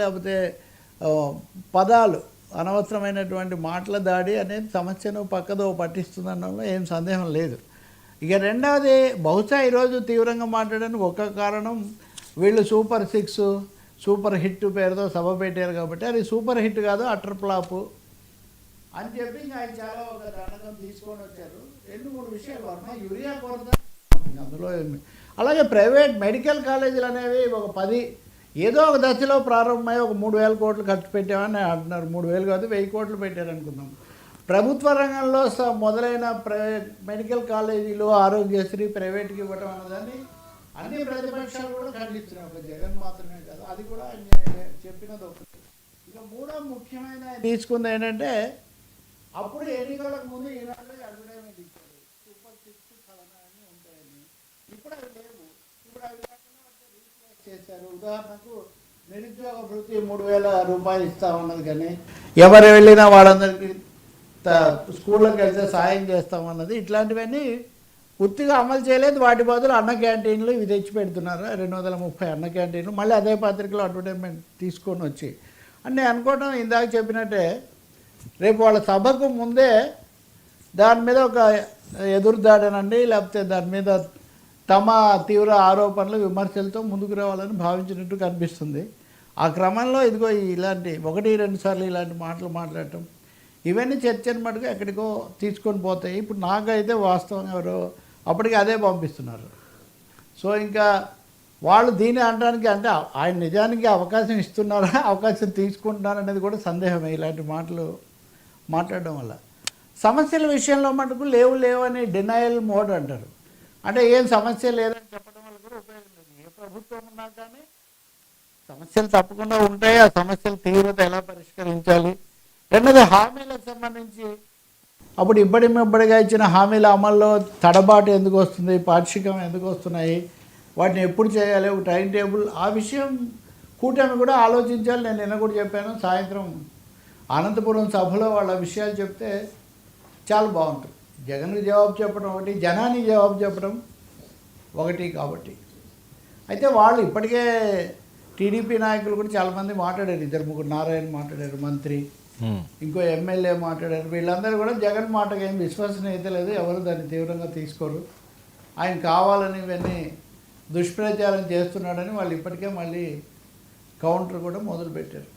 లేకపోతే పదాలు అనవసరమైనటువంటి మాటల దాడి అనేది సమస్యను పక్కదో పట్టిస్తుందనడంలో ఏం సందేహం లేదు. ఇక రెండవది బహుశా ఈరోజు తీవ్రంగా మాట్లాడడానికి ఒక కారణం వీళ్ళు సూపర్ 6 సూపర్ హిట్ పేరుతో సభ పెట్టారు కాబట్టి అది సూపర్ హిట్ కాదు అటర్ ఫ్లాప్ అని చెప్పి ఇంకా ఆయన చాలా ఒక దండకం తీసుకొని వచ్చారు. 2-3 విషయాలు వర్మ యూరియా కొరత అందులో అలాగే ప్రైవేట్ మెడికల్ కాలేజీలు అనేవి ఒక 10 ఏదో ఒక దశలో ప్రారంభమై ఒక 3,000 కోట్లు ఖర్చు పెట్టామని అంటున్నారు. 3,000 కాదు 1,000 కోట్లు పెట్టారనుకుందాం. ప్రభుత్వ రంగంలో మొదలైన మెడికల్ కాలేజీలు ఆరోగ్యశ్రీ ప్రైవేట్కి ఇవ్వటం అన్నదాన్ని అన్ని ప్రతిపక్షాలు కూడా ఖండిస్తున్నాయి. ఒక జగన్ మాత్రమే కాదు, అది కూడా చెప్పినది ఒకటి. ఇక మూడో ముఖ్యమైన తీసుకుంది ఏంటంటే అప్పుడు ఎన్నికలకు ముందు ఈనాడు అడ్వర్టైజ్మెంట్ ఇచ్చారు సూపర్ 6 ఫలానాన్ని ఉంటాయని. ఇప్పుడు అవి లేవు. ఇప్పుడు అవి చేశారు. ఉదాహరణకు నిరుద్యోగ భృతి 3,000 రూపాయలు ఇస్తామన్నది, కానీ ఎవరు వెళ్ళినా వాళ్ళందరికీ స్కూళ్ళకి వెళ్తే సాయం చేస్తామన్నది, ఇట్లాంటివన్నీ పూర్తిగా అమలు చేయలేదు. వాటి బదులు అన్న క్యాంటీన్లు ఇవి తెచ్చి పెడుతున్నారు. 230 అన్న క్యాంటీన్లు మళ్ళీ అదే పత్రికలో అడ్వర్టైజ్మెంట్ తీసుకొని వచ్చి అని నేను అనుకోవడం ఇందాక చెప్పినట్టే రేపు వాళ్ళ సభకు ముందే దాని మీద ఒక ఎదురుదాడనండి లేకపోతే దాని మీద తమ తీవ్ర ఆరోపణలు విమర్శలతో ముందుకు రావాలని భావించినట్టు కనిపిస్తుంది. ఆ క్రమంలో ఇదిగో ఇలాంటి 1-2 సార్లు ఇలాంటి మాటలు మాట్లాడటం ఇవన్నీ చర్చని మటుకు ఎక్కడికో తీసుకొని పోతాయి. ఇప్పుడు నాకైతే వాస్తవం ఎవరో అప్పటికి అదే పంపిస్తున్నారు. సో ఇంకా వాళ్ళు దీన్ని అనడానికి అంటే ఆయన నిజానికి అవకాశం ఇస్తున్నారా అవకాశం తీసుకుంటున్నారా అనేది కూడా సందేహమే ఇలాంటి మాటలు మాట్లాడడం వల్ల. సమస్యల విషయంలో మటుకు లేవు అని డినయల్ మోడ్ అంటారు. అంటే ఏం సమస్య లేదని చెప్పడం వల్ల కూడా ఉపయోగం లేదు. ఏ ప్రభుత్వం ఉన్నా కానీ సమస్యలు తప్పకుండా ఉంటాయి. ఆ సమస్యల తీవ్రత ఎలా పరిష్కరించాలి. రెండోది హామీలకు సంబంధించి అప్పుడు ఇబ్బడిగా ఇచ్చిన హామీల అమల్లో తడబాటు ఎందుకు వస్తుంది, పాక్షికం ఎందుకు వస్తున్నాయి, వాటిని ఎప్పుడు చేయాలి, ఒక టైం టేబుల్, ఆ విషయం కూటమి కూడా ఆలోచించాలి. నేను నిన్న కూడా చెప్పాను. సాయంత్రం అనంతపురం సభలో వాళ్ళ విషయాలు చెప్తే చాలా బాగుంటుంది. జగన్కి జవాబు చెప్పడం ఒకటి, జనానికి జవాబు చెప్పడం ఒకటి. కాబట్టి అయితే వాళ్ళు ఇప్పటికే టీడీపీ నాయకులు కూడా చాలామంది మాట్లాడారు. 2-3 నారాయణ మాట్లాడారు, మంత్రి, ఇంకో ఎమ్మెల్యే మాట్లాడారు. వీళ్ళందరూ కూడా జగన్ మాటకు ఏం విశ్వసనీయత లేదు, ఎవరు దాన్ని తీవ్రంగా తీసుకోరు. ఆయన కావాలని ఇవన్నీ దుష్ప్రచారం చేస్తున్నాడని వాళ్ళు ఇప్పటికే మళ్ళీ కౌంటర్ కూడా మొదలుపెట్టారు.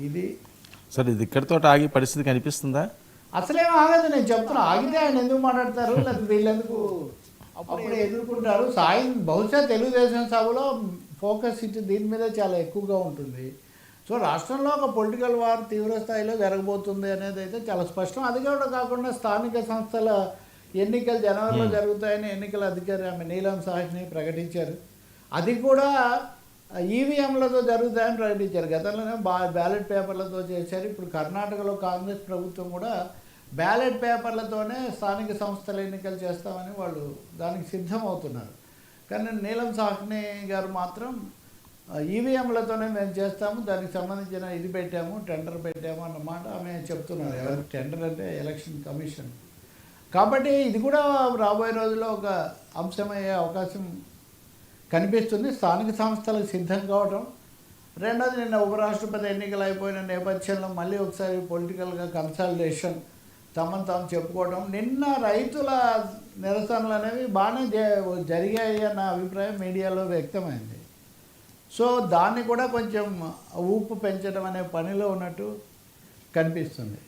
ఇది సరే, ఇది ఇక్కడితో ఆగి పరిస్థితి కనిపిస్తుందా? అసలేం ఆగదు. నేను చెప్తున్నా, ఆగితే ఆయన ఎందుకు మాట్లాడతారు, లేకపోతే వీళ్ళెందుకు అప్పుడు ఎదుర్కొంటారు. బహుశా తెలుగుదేశం సభలో ఫోకస్ ఇచ్చి దీని మీద చాలా ఎక్కువగా ఉంటుంది. సో రాష్ట్రంలో ఒక పొలిటికల్ వార్ తీవ్ర స్థాయిలో జరగబోతుంది అనేది అయితే చాలా స్పష్టం. అది కూడా కాకుండా స్థానిక సంస్థల ఎన్నికలు జనవరిలో జరుగుతాయని ఎన్నికల అధికారి ఆమె నీలం సాహ్ని ప్రకటించారు. అది కూడా ఈవీఎంలతో జరుగుతాయని ప్రకటించారు. గతంలోనే బ్యాలెట్ పేపర్లతో చేశారు. ఇప్పుడు కర్ణాటకలో కాంగ్రెస్ ప్రభుత్వం కూడా బ్యాలెట్ పేపర్లతోనే స్థానిక సంస్థల ఎన్నికలు చేస్తామని వాళ్ళు దానికి సిద్ధం అవుతున్నారు. కానీ నీలం సాహ్ని గారు మాత్రం ఈవీఎంలతోనే మేము చేస్తాము, దానికి సంబంధించిన ఇది పెట్టాము, టెండర్ పెట్టాము అన్నమాట ఆమె చెప్తున్నారు. ఎవరు టెండర్ అంటే ఎలక్షన్ కమిషన్. కాబట్టి ఇది కూడా రాబోయే రోజుల్లో ఒక అంశమయ్యే అవకాశం కనిపిస్తుంది. స్థానిక సంస్థలకు సిద్ధం కావడం. రెండోది నిన్న ఉపరాష్ట్రపతి ఎన్నికలు అయిపోయిన నేపథ్యంలో మళ్ళీ ఒకసారి పొలిటికల్గా కన్సాలిడేషన్, తమను తాము చెప్పుకోవడం. నిన్న రైతుల నిరసనలు అనేవి బాగానే జరిగాయి అన్న అభిప్రాయం మీడియాలో వ్యక్తమైంది. సో దాన్ని కూడా కొంచెం ఊపు పెంచడం అనే పనిలో ఉన్నట్టు కనిపిస్తుంది.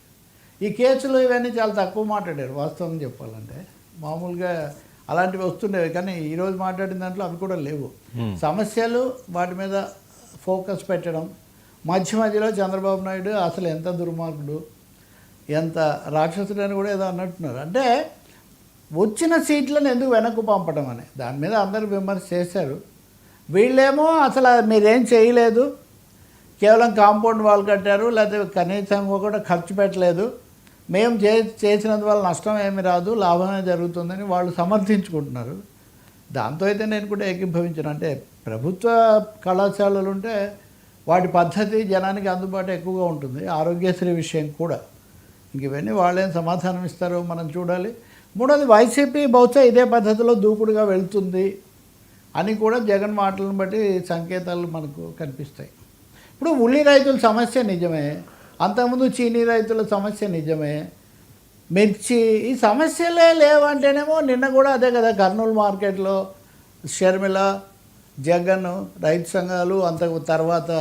ఈ కేసులు ఇవన్నీ చాలా తక్కువ మాట్లాడారు వాస్తవం చెప్పాలంటే. మామూలుగా అలాంటివి వస్తుండేవి, కానీ ఈరోజు మాట్లాడిన దాంట్లో అవి కూడా లేవు. సమస్యలు వాటి మీద ఫోకస్ పెట్టడం. మధ్యలో చంద్రబాబు నాయుడు అసలు ఎంత దుర్మార్గుడు, ఎంత రాక్షసుడు అని కూడా ఏదో అన్నట్టున్నారు. అంటే వచ్చిన సీట్లను ఎందుకు వెనక్కు పంపడం అని దాని మీద అందరూ విమర్శ చేశారు. వీళ్ళేమో అసలు మీరేం చేయలేదు, కేవలం కాంపౌండ్ వాల్ కట్టారు, లేకపోతే కనీసం కూడా ఖర్చు పెట్టలేదు, మేము చేసినందువల్ల నష్టం ఏమి రాదు, లాభమే జరుగుతుందని వాళ్ళు సమర్థించుకుంటున్నారు. దాంతో అయితే నేను కూడా ఏకీభవించాను. అంటే ప్రభుత్వ కళాశాలలు ఉంటే వాటి పద్ధతి జనానికి అందుబాటు ఎక్కువగా ఉంటుంది. ఆరోగ్యశ్రీ విషయం కూడా ఇంక ఇవన్నీ వాళ్ళేం సమాధానం ఇస్తారో మనం చూడాలి. మూడోది వైసీపీ బహుశా ఇదే పద్ధతిలో దూకుడుగా వెళ్తుంది అని కూడా జగన్ మాటలను బట్టి సంకేతాలు మనకు కనిపిస్తాయి. ఇప్పుడు ఉల్లి రైతుల సమస్య నిజమే, అంతకుముందు చీనీ రైతుల సమస్య నిజమే, మిర్చి ఈ సమస్యలే లేవంటేనేమో నిన్న కూడా అదే కదా కర్నూలు మార్కెట్లో షర్మిల, జగన్, రైతు సంఘాలు, అంత తర్వాత